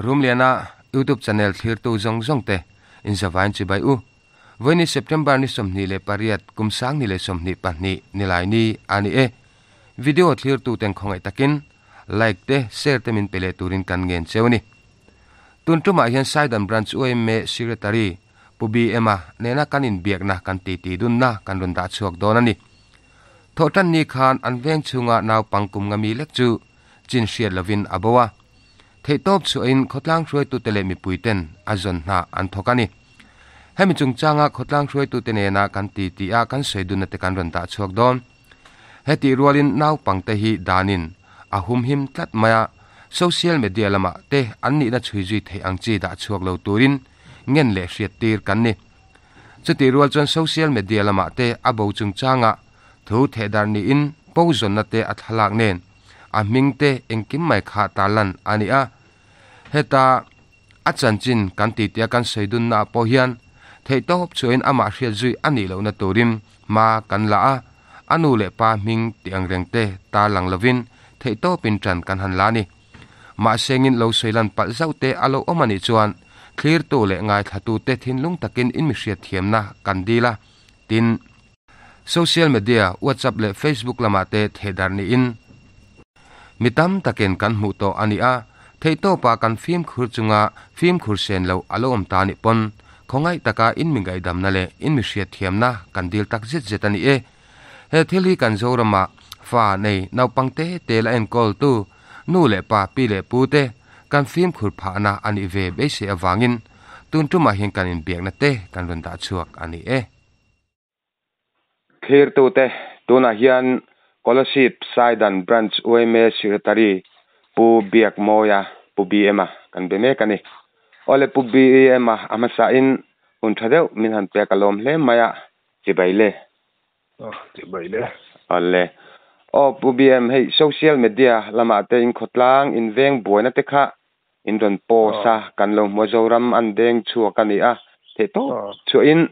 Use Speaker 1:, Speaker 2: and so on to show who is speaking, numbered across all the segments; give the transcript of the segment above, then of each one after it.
Speaker 1: rumliana YouTube channel thlir tu zong zong te in zawain chi bai u voini September ni somni le pariat kumsang ni le somni pahni nilai ni ani e video thlir tu teng khongai takin like te share te min pele turin kan ngen chewni tuntuma hian Saidan branch OMA secretary pubi ema nena kanin biakna kan ti dunna kan runda chuak donani thotan ni khan anveng chunga naw pangkum ngami lekchu chin hriat lovin abowa theitop chu in khotlang hroi tu tele mi puiten azon na an thokani hemi chungchanga khotlang hroi tu tene na kan ti a kan seidun te kan runda chuak don heti rualin naw pangte hi danin ahum him tlat maya social media lama te anni na chuijui thei angchi da chuak lo turin ngen le hriat tir kan ni chuti rual chon social media lama te abo chungchanga thu thedar ni in pozon na te athalak nen a mingte engkim mai kha talan ani a heta achanchin kan ti tia kan seidun na po hian theitop chuin ama hriat zui ani lo na turin ma kan la a anu le pa ming tiang rengte ta lang lovin theitopin tran kan han la ni ma sengin lo soilan pal zaute alo omani chuan clear to le ngai thatu te thinlung takin in mi hriat thiamna kan dila tin social media WhatsApp le Facebook lama te thedar ni in mitam taken kan mu to ani a theito pa kan film khur chunga film khur sen lo alom ta ni pon khongai taka in mingai dam na le in mi hriat thiamna kan dil tak zet zetani e he thili kan zorama fa nei nau pangte te la en call tu nu le pa pi le pu te kan film khur pha na ani ve be se awangin tuntuma hin kan in biak na te kan ron da chuak ani e
Speaker 2: clear tu te tuna hian scholarship Saidan branch OMA secretary pu biak moya pu BMA kan be me kani ole pu BMA amasa in un thadeu min han pe kalom hle maya chibaile
Speaker 3: chibaile
Speaker 2: alle o pu BM hey social media lama te in khotlang in veng boina te kha in don po sa kan lo mozoram an deng chu kani a the to chu in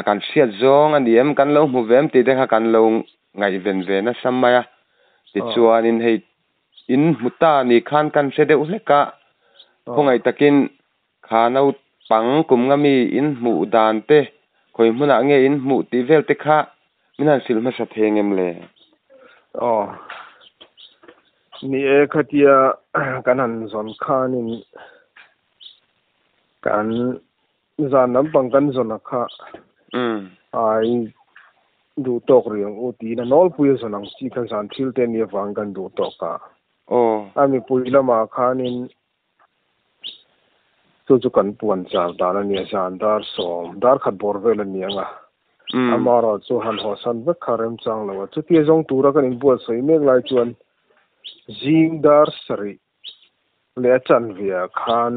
Speaker 2: kan siat zong an em kan lo mu vem ti de kha kan lo ngai ven ve na samaya ti chuan in hei in muta ni khan kan se de uleka hongai takin khanau pang kum ngami in mu dan te khoi muna nge in mu ti vel te kha minan silma sa thengem le
Speaker 3: ni e khatia kanan zon khanin kan zanam pangkan zona kha ai du tok riang uti na nol puya sonang si kan san thil ten ye wang kan du tok ka ami puila ma khanin chu kan puan char dana ni san dar som dar khat bor vel ni anga amara chu han ho san ve kharem chang lawa chu ti jong tura kan in buat soi mek lai chuan jing dar sari le chan via khan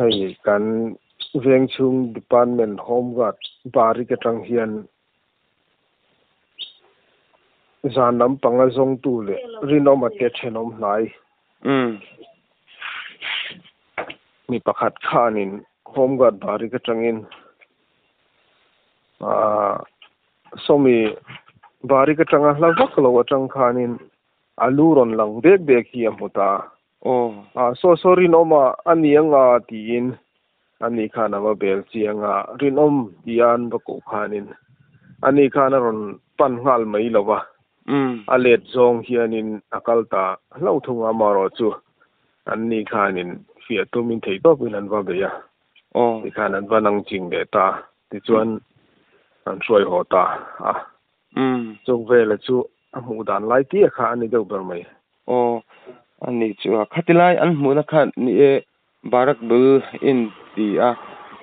Speaker 3: ai kan veng chung department home guard bari ka tang hian zanam panga zong tu le rinom ate thenom nai mi pakhat khanin home guard bari ka tangin somi bari ka tanga hlawak lo atang khanin aluron lang dek hi amuta so sorry noma anianga tin ani khana wa bel chianga rinom dian ba ko khanin ani khana ron pan ngal mai lawa alet zong hianin akalta lo thunga maro chu ani khanin fia tumin thei to pinan wa beya ti khanan wanang ching de ta ti chuan an soi hota chung vela chu amu dan lai ti kha ani deu ber mai
Speaker 2: ani chu khatilai an mu na kha ni e barak bul in ti a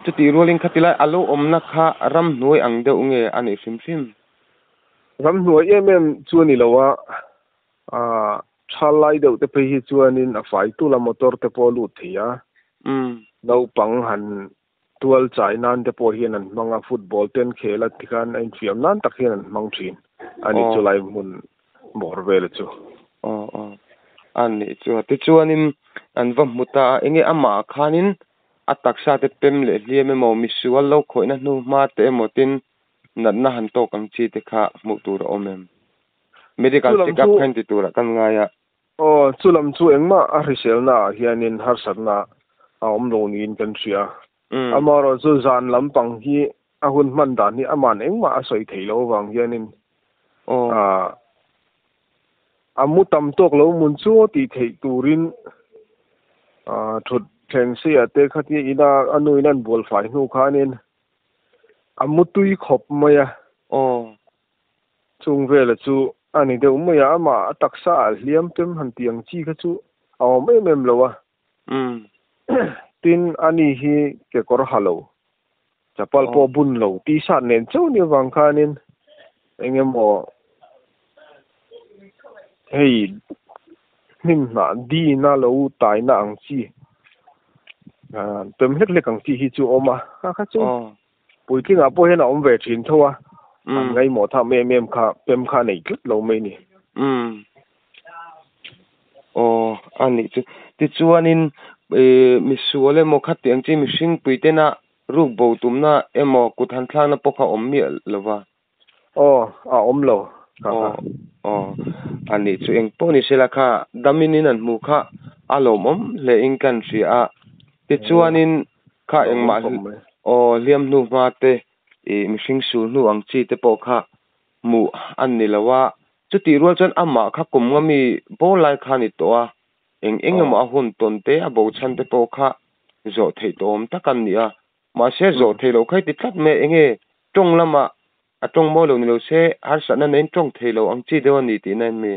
Speaker 2: chuti rolling khatilai alo omna kha ram noi ang de unge ani sim
Speaker 3: ram noi em chu ni lawa thalai deu te phi chuanin a fai tu la motor te polu thia no pang han tual chai nan te po hian an manga football ten khela tikhan ein fiam nan tak hian an mang thin ani chulai mun bor vel chu
Speaker 2: ani chu ti chuanin an va muta enge ama khanin ataksa te pem le lieme mo misual lo khoina nu ma te motin natna han to kam chi te kha mu tur omem medical check up khan ti tur kan nga ya
Speaker 3: chulam chu engma a riselna hianin harsatna a omlo niin kan ria amaro chu zan lampang hi a hun man dan hi aman engma a soi theilo wang hianin amutam tok lo mun chu ti thei turin thut theng se ate khati ina anuinan bol fai nu khanin amutui khop maya chung vela chu ani de umaya ama taksa liam pem han tiang chi kha chu aw mem lowa tin ani hi ke kor halo chapal po bun lo ti sa nen chu ni wang khanin engemo hei nim na di na lo tai na ang chi pem het le kang chi hi chu oma kha chu pui ki nga po hen om ve thin thowa ngay mỏ thà mềm kha pem kha này chút lâu mấy nè
Speaker 2: anh ấy chứ thì chú anh in mi suy lên một khát tiếng chỉ mi sinh bùi tên na rục bầu tụm na em mỏ cụt hành thang na bốc khá ôm miệng là va
Speaker 3: ôm lâu
Speaker 2: anh ấy chú anh po ni sẽ là kha đam in anh mu kha alo mom le in kan si a thì chú anh in kha anh mà liam nu ma te mi hring sul nu ang chi te pawh kha mu an ni lawa chuti rual chan ama kha kum ngami bo lai kha ni to a eng ma hun ton te a bo chan te pawh kha zo thei tom takan ni a ma se zo thei lo khai ti tlat me enge tong lama a tong mo lo ni lo se har sa na nen tong thei lo ang chi de ni ti nan me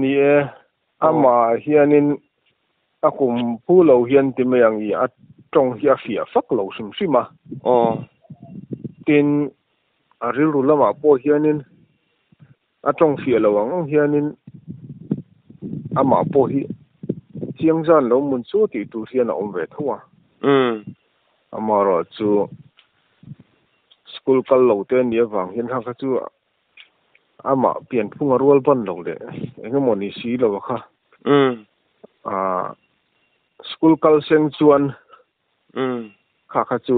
Speaker 3: ni e ama hianin akum pu lo hian ti me ang i a trong hi a fia fak lo sim sima tin a ril ru lama po hianin a trong fia lo ang hianin ama po hi chiang zan lo mun chu ti tu hian a om ve thowa amaro chu school kal lo te ni awang hian ha kha chu ama pian phunga rual ban lo le engemaw ni si lo kha school kal seng chuan kha chu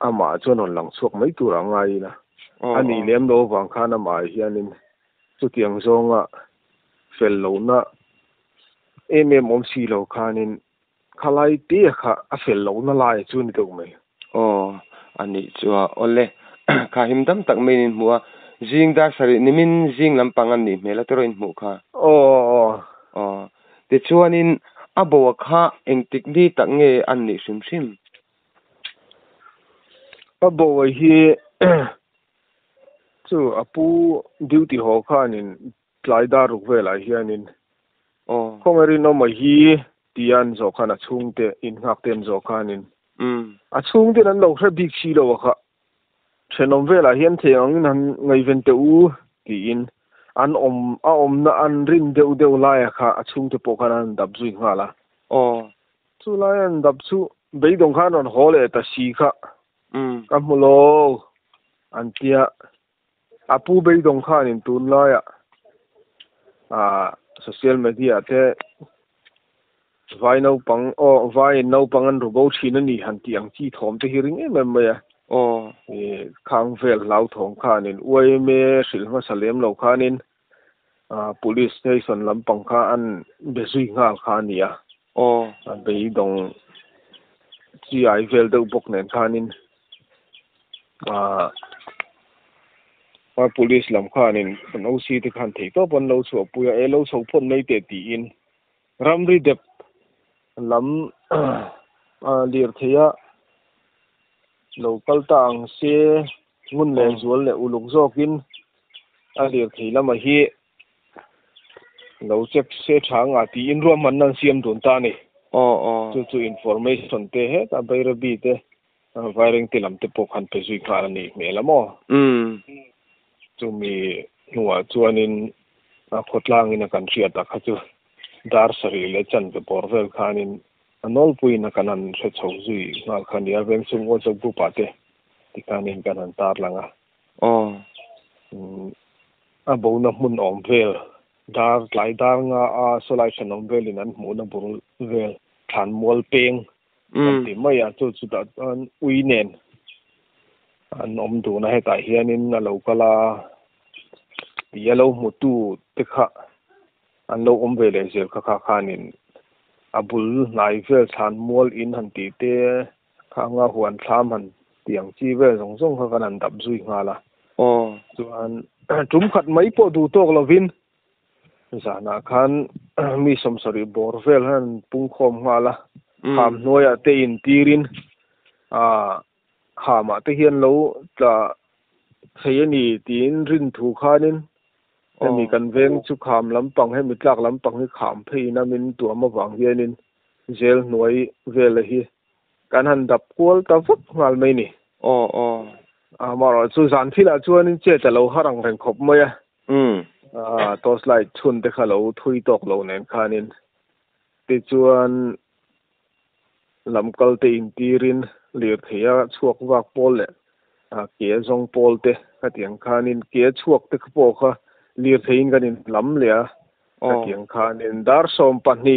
Speaker 3: ama chuan on lang chuak mai tur angai na ani lem lo wang khan ama hianin chu tiang zonga fel lo na om si lo khanin khalai te kha a fel lo na lai chu ni dog mai
Speaker 2: ani chu ole kha him dam tak mai nin muwa jing da sari nimin jing lampang an ni mela tero in mu kha te chuanin abo kha engtik ni tak nge an ni sim sim
Speaker 3: abo hi chu apu duty ho khanin tlaida ruk vela hianin khongeri no ma hi tian zo khana chungte in ngak ten zo khanin a chungte nan lo hra big si lo kha thenom vela hian theang nan ngai ven te u ti in an om na an rin deu lai kha a chungte po khanan dab zui ngala chu lai an dab chu beidong khan on hole ta si kha kamulo antia apu beidong khan in tun laya social media te vai no pang an ru bo thina ni han tiang chi thom te hiring em ya khang vel lau thong khanin uai me sil ma salem lo khanin police station lampang kha an bezui ngal khania beidong chi ai vel do bok nen khanin police lam khanin no si te khan thei to pon lo chu puya e lo so phon nei te ti in ramri dep lam lir theya local tang se ngun le zual le uluk zokin a lir thei lama hi lo check se thang a ti in rom man nan siam dun ta ni chu information te he ta bayra bi te wiring te lam te po khan pe zui kha ni melamo chu mi nuwa chuanin a khotlang in a kan ria ta kha chu dar sari le chan ke porvel khanin anol pui na kanan se chho zui ngal khani a veng sung o chok bu pa te ti kanin kanan tar langa a bo na mun om vel dar tlai dar nga a solai chanom vel in an mu na bur vel than mol peng ti mai a chu da an ui nen an om du na he ta hianin na lo kala yellow mutu te kha an lo về le zel kha khanin abul nai vel than mual in han ti te khanga huan thlam han tiang chi ve zong kha kan dap zui nga la chuan tum khat mai po du tok lovin zana khan mi som sori bor vel han pung khom nga la kham noya te in tirin khama te hian lo ta theyani tin rin thu khanin mi kan veng chu kham lampang he mitlak lampang hi kham pheina min tu ma wang hianin zel noi vel hi kan han dap kol ta vuk ngal mai ni maro chu zan thila chuanin che ta lo harang reng khop maya tos lai chun te khalo thui tok lo nen khanin ti chuan lamkal te in tirin lir thia chuak wak pol le ke zong pol te khatiang khanin ke chuak te kpo kha lir thein ganin lam le khatiang khanin dar som pani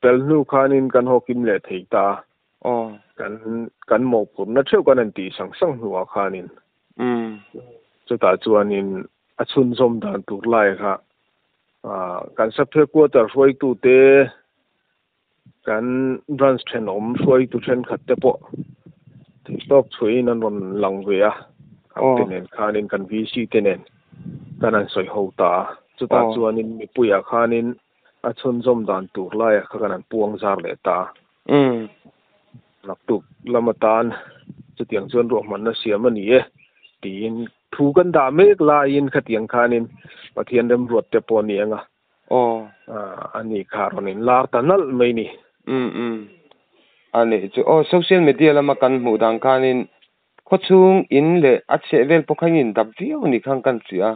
Speaker 3: pelnu khanin kan hokim le theita kan mo pum na theu kan an ti sang nuwa khanin chuta chuanin achun zom dan tur lai kha kan saphe quarter roi tu te kan branch then om roi tu then khat te po TikTok chui nan ron lang ve tenen khanin kan VC tenen kan an soi ho ta chuta chuanin mi puya khanin achun zom dan tur lai kha kan an puang zar le ta laktuk lamatan chutiang chuan ro man na siam ani tin thu kan da mek la in khatiang khanin pathian rem ruat te pon ni anga ani kharonin lar tanal mai ni
Speaker 2: ani chu social media lama kan mu dang khanin khochung in le ache vel pokhangin dap viu ni khang kan chia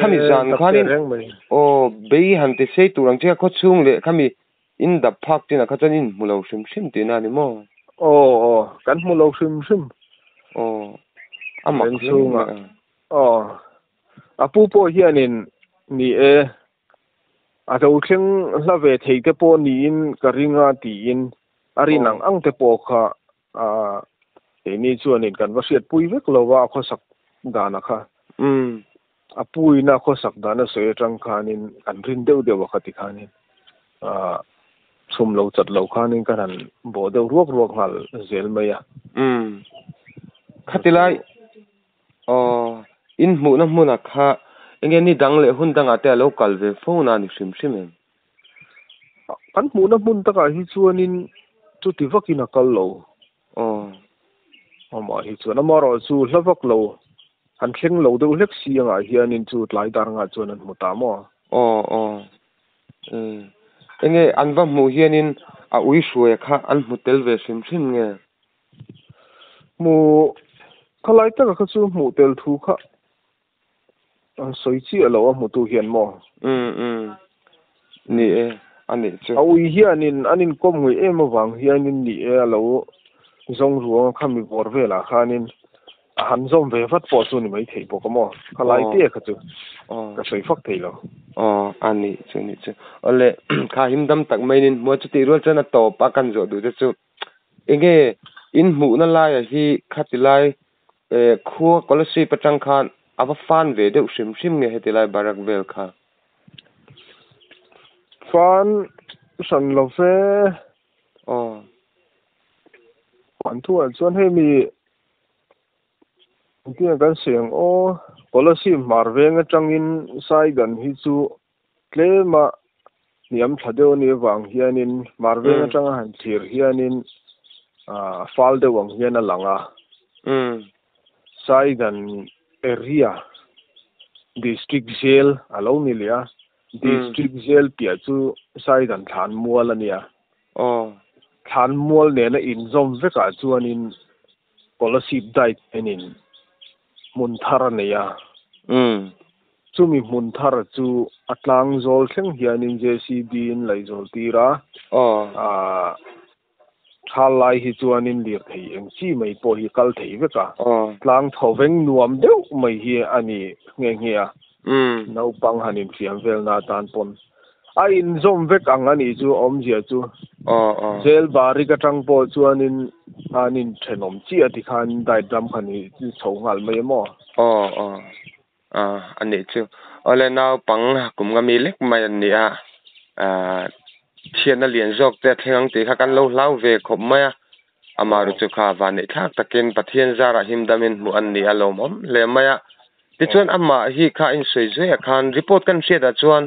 Speaker 2: khami zan khanin be han te sei turang che khochung le khami in dap phak tina khachanin mulo sim tina ni mo
Speaker 3: kan mulo sim
Speaker 2: amak sunga
Speaker 3: apu po hianin ni a do thleng hlave theite po ni in karinga ti in arinang ang te po kha ni chuanin kan wasiat pui vek lowa khosak dana kha apui na khosak dana soi tang khanin kan rin deu wakati khanin sum lo chat lo khanin kan bo deu ruak hal zel maya
Speaker 2: khatilai in mu na muna kha enge ni dang le hun dang ate local ve phone ani sim em
Speaker 3: kan mu na mun taka hi chuanin chu ti vakina kal lo ma hi chuan amaro chu hlavak lo han thleng lo deuh hlek sianga hianin chu tlai dar nga chuan an muta mo
Speaker 2: enge anwa mu hianin a ui hruai kha an mutel ve sim nge
Speaker 3: mu khalai taka kha chu mu tel thu kha soi chi alo mu tu hian mo
Speaker 2: ni ani chu
Speaker 3: ui hianin anin kom ngui wang hianin ni alo zong ruang khami bor vela khanin han zom ve vat po chu ni mai thei po kamo khalai te kha chu ka soi fak thei lo
Speaker 2: ani chu ni chu ole kha himdam tak mai nin mo chu ti rol chana to pa kan zo du chu enge in mu na lai hi khatilai khu kolasi patang khan aba fan ve de sim nge hetilai barak vel kha
Speaker 3: fan san lo fe an thu an chuan he mi ti kan siang policy marveng atangin sai gan hi chu tlema niam thadeu ni wang hianin marveng atanga han thir hianin fal de wang hian alanga sai gan area district jail alo ni lia district jail pia chu sai gan than mual ania than mual ne na in zom veka chuanin policy dai enin mun thara neya chumi mun thara chu atlang zol thleng hianin JCB in lai zol tira thalai hi chuanin lir thei eng chi mai po hi kal thei veka tlang thoveng nuam deuh mai hi ani nge no pang hanin fiam vel na tan pon a in zom vek ang ani chu om zia chu jail bari ka tang po chuanin anin thenom chi ati khan dai dam khani chho ngal mai mo
Speaker 2: ani chu ole naw pang kum nga mi lek mai an nia thian na lian jok te thleng ti kha kan lo hlau ve khop mai amaru chu kha van nei thak takin pathian zara himdamin mu an ni alom om le maya ti chuan ama hi kha in soi zui khan report kan hriat a chuan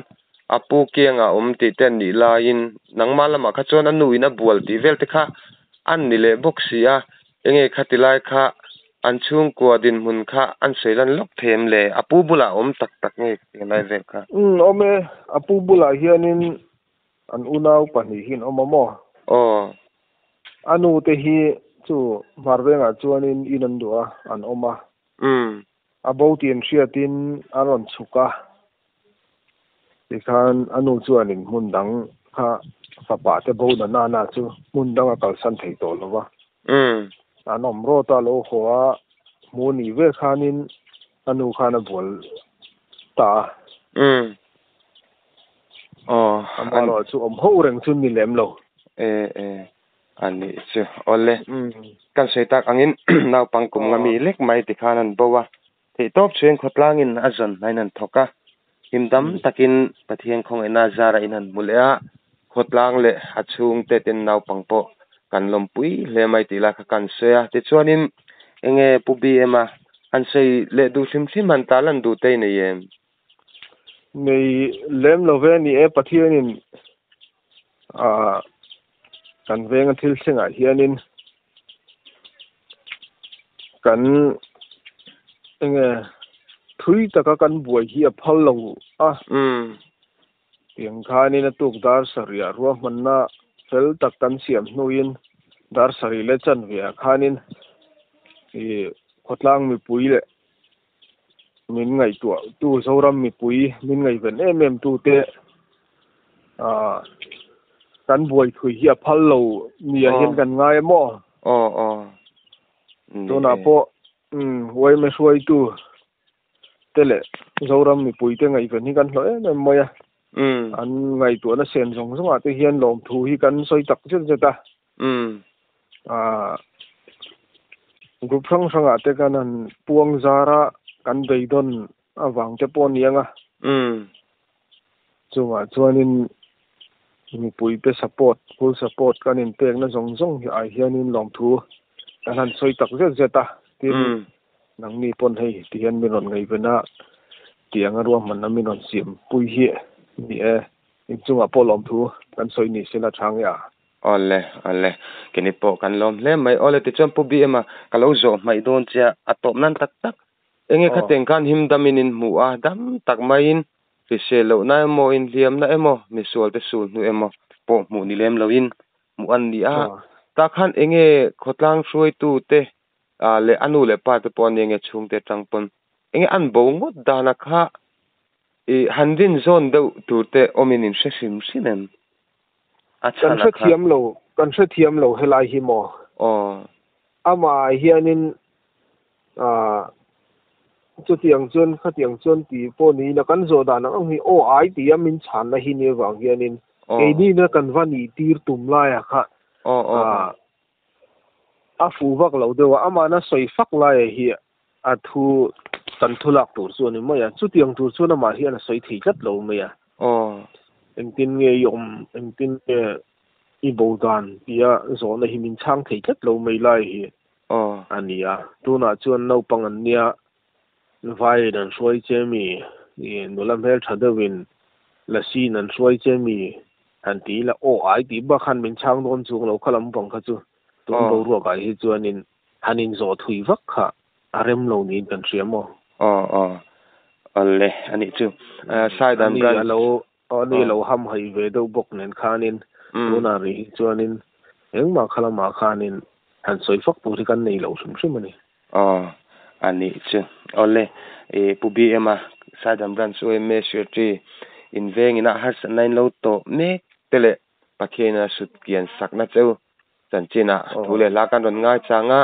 Speaker 2: apu kianga ti ten ni la in nangma lama kha chuan anu ina bual ti vel te kha an ni le boxia enge khatilai kha an chung ko din mun kha an seilan lok them le apu bula tak tak nge ngai ve kha
Speaker 3: ome apu bula hianin an unau pani hin omamo anu te hi chu marvenga chuanin inan dua an oma about in shiatin aron chuka tikhan anu chuanin mundang kha papa te boda na chu mundang akal san thei to lova anom ro ta lo hoa moni ve khanin anu khana bol ta amaro chu ho reng chun ni lem lo
Speaker 2: ani chu ole kan seitak angin naw pangkum ngami lek mai ti khanan bowa thei top chen khotlangin azon nainan thoka himdam takin pathian khong ena zara inan mulea khotlang le achung te ten naw pangpo kan lompui le mai ti la kha kan se ti chuanin enge pubi ema an sei le du thim an talan du te nei em
Speaker 3: nei lem love ni pathianin kan venga thil senga hianin kan enge thui taka kan buai hi a phal lo tiang khani na tuk dar saria ruwa manna fel tak kan siam hnuin dar sari le chan via khanin e khotlang mi pui le min ngai tu zoram mi pui min ngai ven em tu te kan buai thui hi a phal lo ni a hin kan ngai mo to na po wai me suai tu tele zoram mi pui te ngai ven hi kan hlo em moya an ngai tu na sen jong jong a te hian lom thu hi kan soi tak chen ta group sang a te kan an puang zara kan beidon awang te pon yanga chunga chuanin mi pui pe support full support kan in pek na jong jong hi ai hianin lom thu kan han soi tak zeta tin nang ni pon hei ti hian mi ron ngai bena tiang ruam man na mi ron sim pui hi ni in chunga polom thu kan soi ni sila thang ya
Speaker 2: ole kini po kan lom le mai ole ti chon pubi ema kalo zo mai don cha atop nan tak tak enge khateng kan him daminin mu a dam tak mai in riselo na mo in liam na emo misol te sul nu emo po mu ni lem loin mu an ni a ta khan enge khotlang shroi tu te le anu le pa te pon enge chung te tangpon enge an bo ngot dana kha handin zone do tu te ominin shesim sinen
Speaker 3: kan se thiam lo helai hi mo ama hianin chu tiang chun ti po ni na kan zo da na hi ai ti amin chan na hi ni wang hianin ei ni na kan vani tir tum la ya kha a fu vak lo de wa ama na soi fak la hi a thu tan thulak tur chu ni mo ya chu tiang tur chu na ma hi na soi thei tat lo me ya em tin nge yom em tin i bodan pia zo na himin chang thei tat lo mai lai hi ania tu na chuan no pangan nia vai dan soi chemi ni nulam hel thadawin la si nan soi chemi an ti la ai ti ba khan min chang don chung lo khalam bang kha chu tum lo ro ga hi chuanin hanin zo thui vak kha arem lo ni kan riamo
Speaker 2: alle ani chu sai dan bran
Speaker 3: ni lo ham hai ve do bok nen khanin tuna ri chuanin engma khalama khanin han soi fak puri kan nei lo sum ani
Speaker 2: ani chu ole pubi ema sai dan bran so me shirti in veng ina har nain lo to me tele pakhena sut kian sakna cheu chanchina thule la kan ron nga changa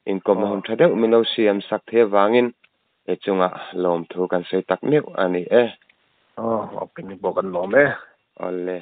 Speaker 2: in kom na hum thade mino siam sak the wangin chunga lom thu kan sei tak meu ani
Speaker 3: opini bokan lom
Speaker 2: ole